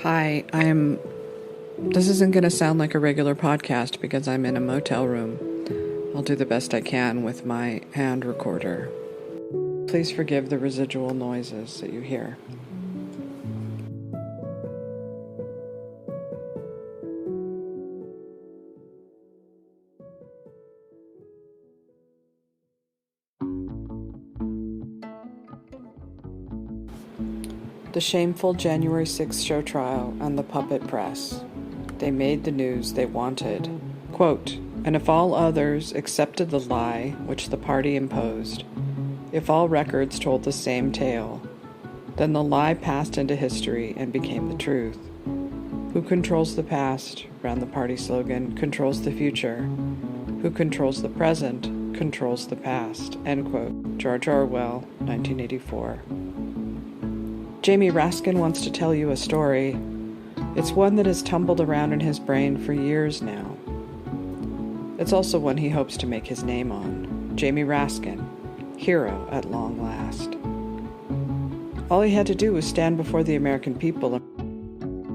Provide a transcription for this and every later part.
Hi, this isn't going to sound like a regular podcast because I'm in a motel room. I'll do the best I can with my hand recorder. Please forgive the residual noises that you hear. The shameful January 6th show trial and the puppet press. They made the news they wanted. Quote, "And if all others accepted the lie which the party imposed, if all records told the same tale, then the lie passed into history and became the truth. Who controls the past," ran the party slogan, "controls the future. Who controls the present controls the past." End quote. George Orwell, 1984. Jamie Raskin wants to tell you a story. It's one that has tumbled around in his brain for years now. It's also one he hopes to make his name on. Jamie Raskin, hero at long last. All he had to do was stand before the American people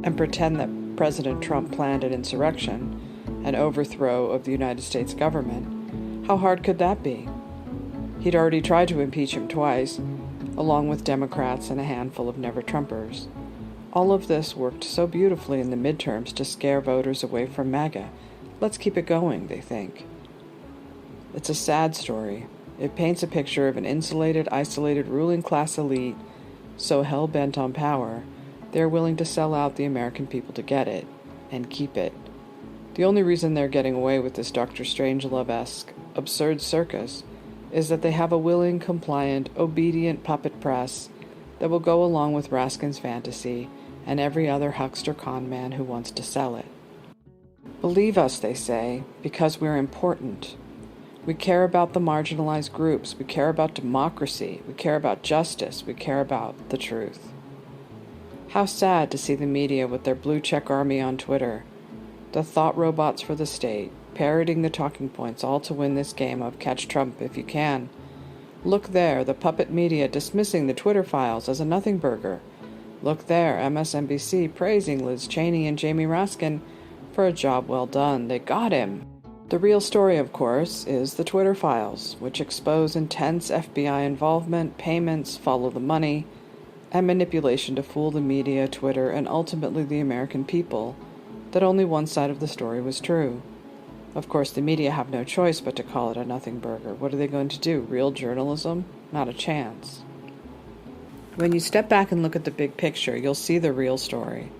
and pretend that President Trump planned an insurrection, an overthrow of the United States government. How hard could that be? He'd already tried to impeach him twice, along with Democrats and a handful of never-Trumpers. All of this worked so beautifully in the midterms to scare voters away from MAGA. Let's keep it going, they think. It's a sad story. It paints a picture of an insulated, isolated ruling class elite so hell-bent on power, they're willing to sell out the American people to get it, and keep it. The only reason they're getting away with this Dr. Strangelove-esque absurd circus is that they have a willing, compliant, obedient puppet press that will go along with Raskin's fantasy and every other huckster con man who wants to sell it. Believe us, they say, because we're important. We care about the marginalized groups. We care about democracy. We care about justice. We care about the truth. How sad to see the media with their blue check army on Twitter, the thought robots for the state, parroting the talking points, all to win this game of catch Trump if you can. Look there, the puppet media dismissing the Twitter files as a nothing burger. Look there, MSNBC praising Liz Cheney and Jamie Raskin for a job well done. They got him. The real story, of course, is the Twitter files, which expose intense FBI involvement, payments, follow the money, and manipulation to fool the media, Twitter, and ultimately the American people that only one side of the story was true. Of course, the media have no choice but to call it a nothing burger. What are they going to do? Real journalism? Not a chance. When you step back and look at the big picture, you'll see the real story.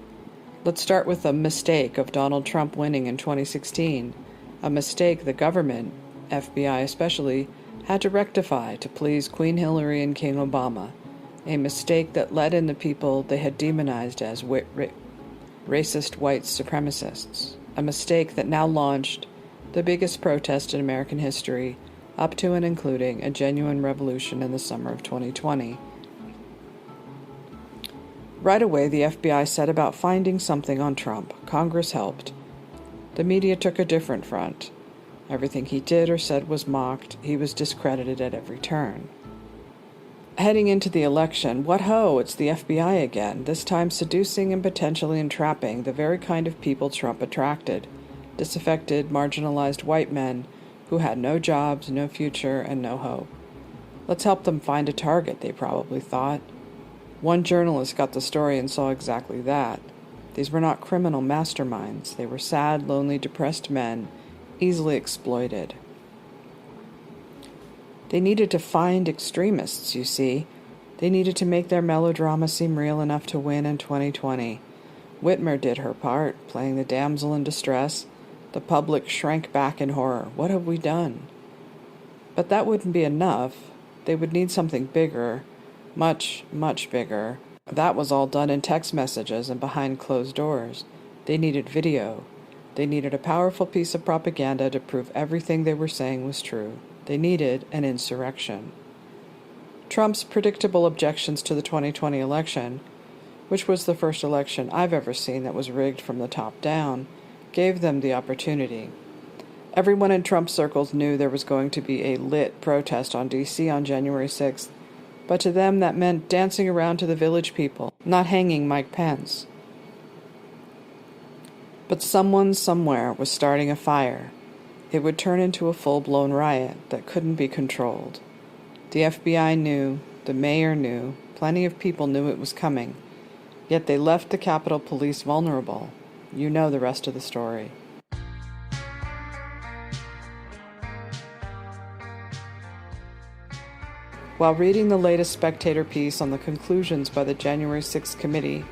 Let's start with the mistake of Donald Trump winning in 2016. A mistake the government, FBI especially, had to rectify to please Queen Hillary and King Obama. A mistake that let in the people they had demonized as racist white supremacists. A mistake that now launched the biggest protest in American history, up to and including a genuine revolution in the summer of 2020. Right away, the FBI set about finding something on Trump. Congress helped. The media took a different front. Everything he did or said was mocked. He was discredited at every turn. Heading into the election, what ho, it's the FBI again, this time seducing and potentially entrapping the very kind of people Trump attracted. Disaffected, marginalized white men who had no jobs, no future, and no hope. Let's help them find a target, they probably thought. One journalist got the story and saw exactly that. These were not criminal masterminds. They were sad, lonely, depressed men, easily exploited. They needed to find extremists, you see. They needed to make their melodrama seem real enough to win in 2020. Whitmer did her part, playing the damsel in distress. The public shrank back in horror. What have we done? But that wouldn't be enough. They would need something bigger. Much, much bigger. That was all done in text messages and behind closed doors. They needed video. They needed a powerful piece of propaganda to prove everything they were saying was true. They needed an insurrection. Trump's predictable objections to the 2020 election, which was the first election I've ever seen that was rigged from the top down, gave them the opportunity. Everyone in Trump circles knew there was going to be a lit protest on D.C. on January 6th, but to them that meant dancing around to the Village People, not hanging Mike Pence. But someone somewhere was starting a fire. It would turn into a full-blown riot that couldn't be controlled. The FBI knew, the mayor knew, plenty of people knew it was coming. Yet they left the Capitol Police vulnerable. You know the rest of the story. While reading the latest Spectator piece on the conclusions by the January 6th committee,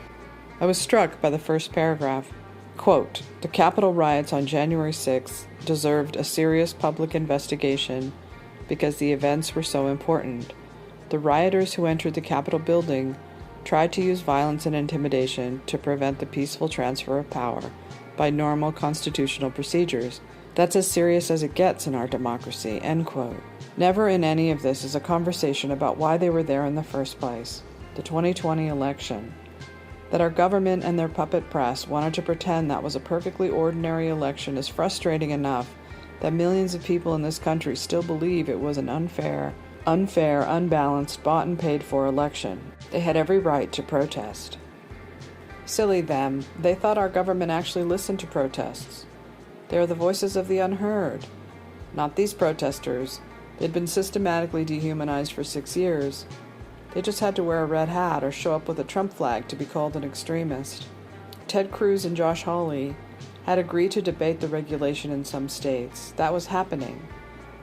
I was struck by the first paragraph. Quote, "The Capitol riots on January 6th deserved a serious public investigation because the events were so important. The rioters who entered the Capitol building tried to use violence and intimidation to prevent the peaceful transfer of power by normal constitutional procedures. That's as serious as it gets in our democracy," end quote. Never in any of this is a conversation about why they were there in the first place, the 2020 election. That our government and their puppet press wanted to pretend that was a perfectly ordinary election is frustrating enough that millions of people in this country still believe it was an unfair, unbalanced, bought and paid for election. They had every right to protest. Silly them, they thought our government actually listened to protests. They are the voices of the unheard. Not these protesters. They'd been systematically dehumanized for 6 years. They just had to wear a red hat or show up with a Trump flag to be called an extremist. Ted Cruz and Josh Hawley had agreed to debate the regulation in some states. That was happening.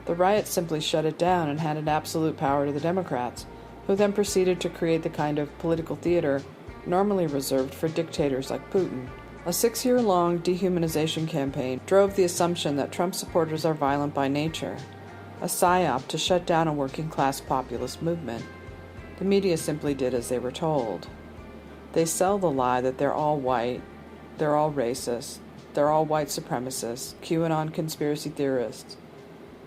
The riots simply shut it down and handed absolute power to the Democrats, who then proceeded to create the kind of political theater normally reserved for dictators like Putin. A 6-year-long dehumanization campaign drove the assumption that Trump supporters are violent by nature, a psyop to shut down a working-class populist movement. The media simply did as they were told. They sell the lie that they're all white, they're all racist, they're all white supremacists, QAnon conspiracy theorists.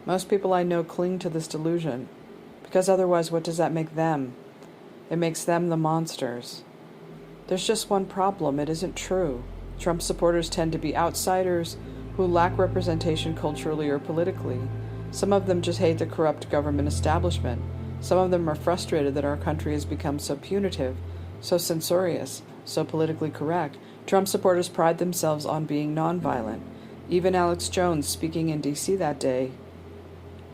Most people I know cling to this delusion, because otherwise what does that make them? It makes them the monsters. There's just one problem, it isn't true. Trump supporters tend to be outsiders who lack representation culturally or politically. Some of them just hate the corrupt government establishment. Some of them are frustrated that our country has become so punitive, so censorious, so politically correct. Trump supporters pride themselves on being nonviolent. Even Alex Jones, speaking in D.C. that day,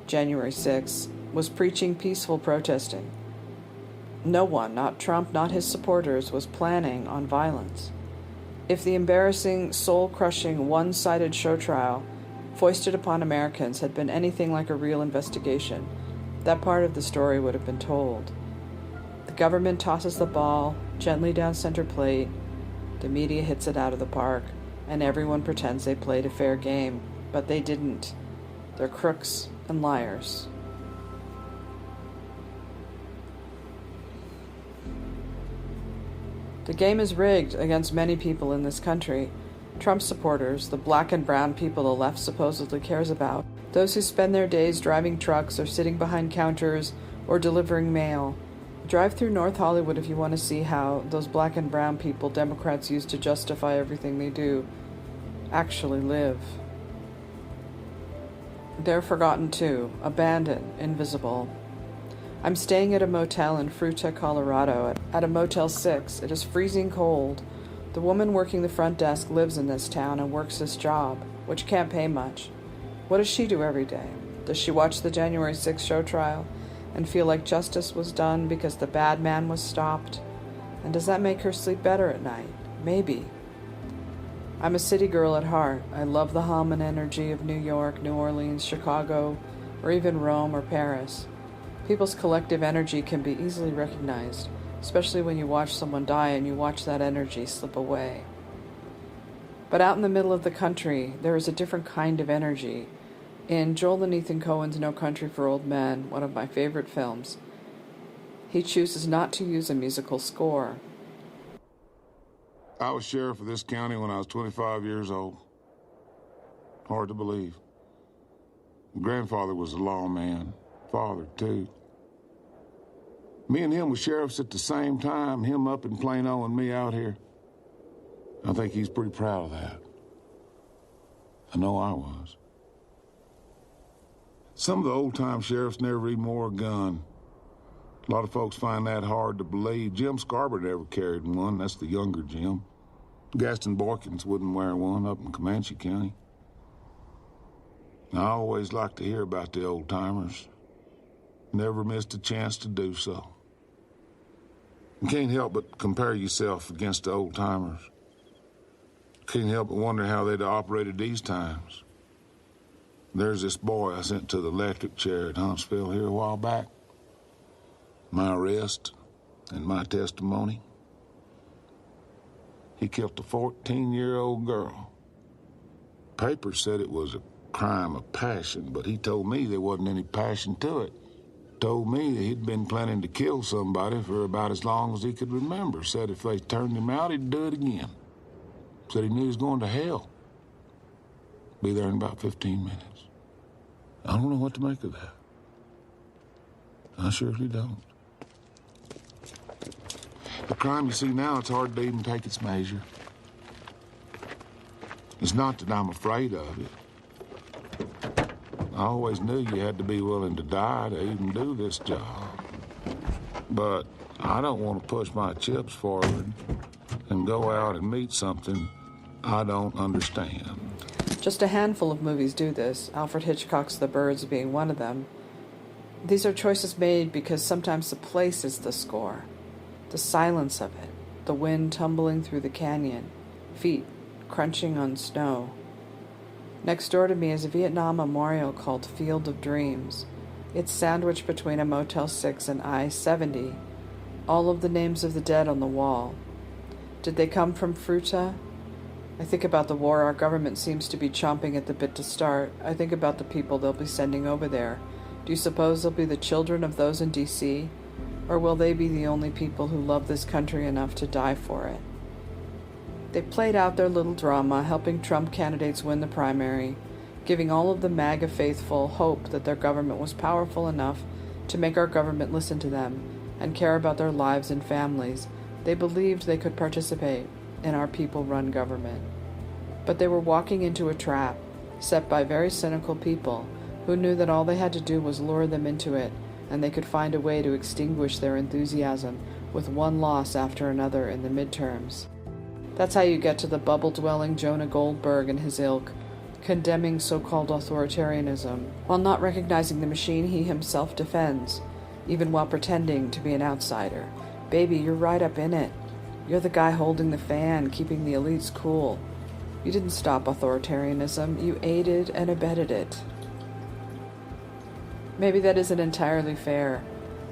January 6th, was preaching peaceful protesting. No one, not Trump, not his supporters, was planning on violence. If the embarrassing, soul-crushing, one-sided show trial foisted upon Americans had been anything like a real investigation, that part of the story would have been told. The government tosses the ball gently down center plate, the media hits it out of the park, and everyone pretends they played a fair game, but they didn't. They're crooks and liars. The game is rigged against many people in this country. Trump supporters, the black and brown people the left supposedly cares about, those who spend their days driving trucks or sitting behind counters or delivering mail. Drive through North Hollywood if you want to see how those black and brown people Democrats use to justify everything they do actually live. They're forgotten too, abandoned, invisible. I'm staying at a motel in Fruita, Colorado, at a Motel 6. It is freezing cold. The woman working the front desk lives in this town and works this job, which can't pay much. What does she do every day? Does she watch the January 6th show trial and feel like justice was done because the bad man was stopped? And does that make her sleep better at night? Maybe. I'm a city girl at heart. I love the hum and energy of New York, New Orleans, Chicago, or even Rome or Paris. People's collective energy can be easily recognized, especially when you watch someone die and you watch that energy slip away. But out in the middle of the country, there is a different kind of energy. In Joel and Ethan Coen's No Country for Old Men, one of my favorite films, he chooses not to use a musical score. I was sheriff of this county when I was 25 years old. Hard to believe. Grandfather was a lawman. Father, too. Me and him were sheriffs at the same time, him up in Plano and me out here. I think he's pretty proud of that. I know I was. Some of the old-time sheriffs never even wore a gun. A lot of folks find that hard to believe. Jim Scarborough never carried one. That's the younger Jim. Gaston Borkins wouldn't wear one up in Comanche County. I always like to hear about the old-timers. Never missed a chance to do so. You can't help but compare yourself against the old-timers. Can't help but wonder how they'd have operated these times. There's this boy I sent to the electric chair at Huntsville here a while back. My arrest and my testimony. He killed a 14-year-old girl. Papers said it was a crime of passion, but he told me there wasn't any passion to it. Told me that he'd been planning to kill somebody for about as long as he could remember. Said if they turned him out, he'd do it again. Said he knew he was going to hell. Be there in about 15 minutes. I don't know what to make of that. I surely don't. The crime you see now, it's hard to even take its measure. It's not that I'm afraid of it. I always knew you had to be willing to die to even do this job. But I don't want to push my chips forward and go out and meet something I don't understand. Just a handful of movies do this, Alfred Hitchcock's The Birds being one of them. These are choices made because sometimes the place is the score. The silence of it, the wind tumbling through the canyon, feet crunching on snow. Next door to me is a Vietnam memorial called Field of Dreams. It's sandwiched between a Motel 6 and I-70. All of the names of the dead on the wall. Did they come from Fruta? I think about the war our government seems to be chomping at the bit to start. I think about the people they'll be sending over there. Do you suppose they'll be the children of those in D.C.? Or will they be the only people who love this country enough to die for it? They played out their little drama, helping Trump candidates win the primary, giving all of the MAGA faithful hope that their government was powerful enough to make our government listen to them and care about their lives and families. They believed they could participate in our people-run government. But they were walking into a trap set by very cynical people who knew that all they had to do was lure them into it, and they could find a way to extinguish their enthusiasm with one loss after another in the midterms. That's how you get to the bubble-dwelling Jonah Goldberg and his ilk, condemning so-called authoritarianism, while not recognizing the machine he himself defends, even while pretending to be an outsider. Baby, you're right up in it. You're the guy holding the fan, keeping the elites cool. You didn't stop authoritarianism, you aided and abetted it. Maybe that isn't entirely fair.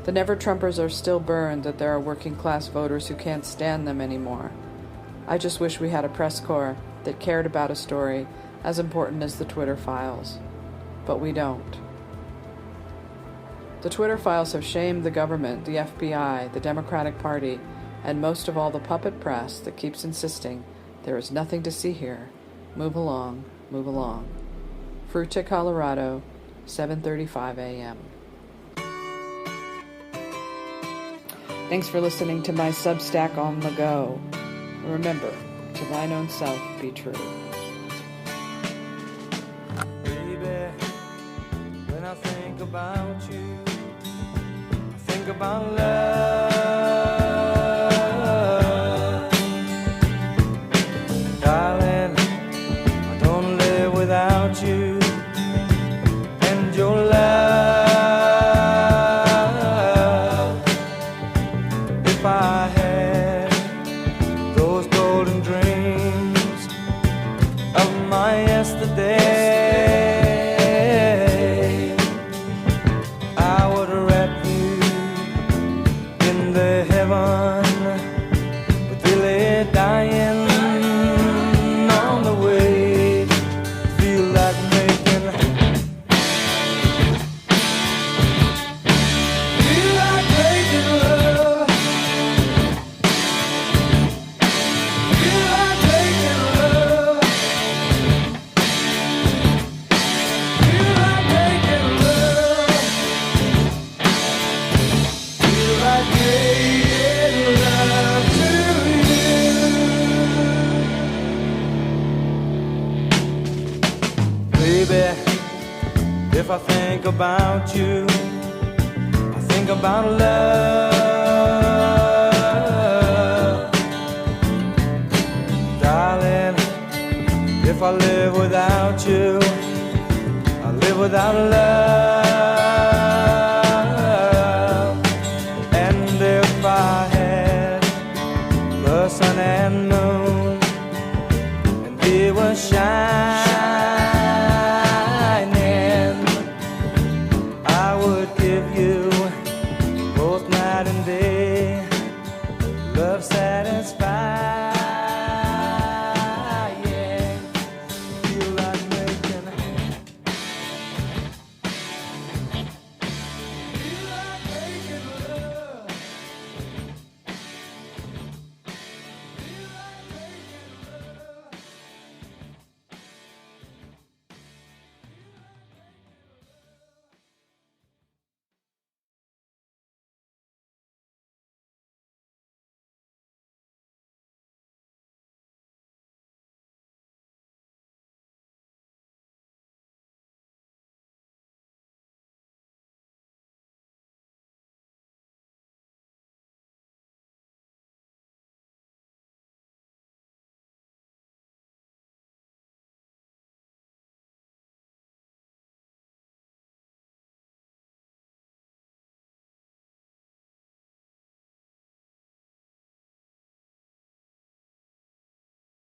The never-Trumpers are still burned that there are working-class voters who can't stand them anymore. I just wish we had a press corps that cared about a story as important as the Twitter files. But we don't. The Twitter files have shamed the government, the FBI, the Democratic Party, and most of all the puppet press that keeps insisting there is nothing to see here. Move along, move along. Fruita, Colorado, 7:35 a.m. Thanks for listening to my Substack on the go. Remember, to thine own self be true. Baby, when I think about you, I think about love. Darling, I don't live without you and your love. If I had those golden dreams of my yesterday, I would wrap you in the heaven with Billy dying on the way. Feel like making, feel like making love. Feel like making love. Feel like making love. Feel like making love to you. Baby, if I think about you, I think about love. if I live without you, I live without love. And if I had the sun and moon, and they were shining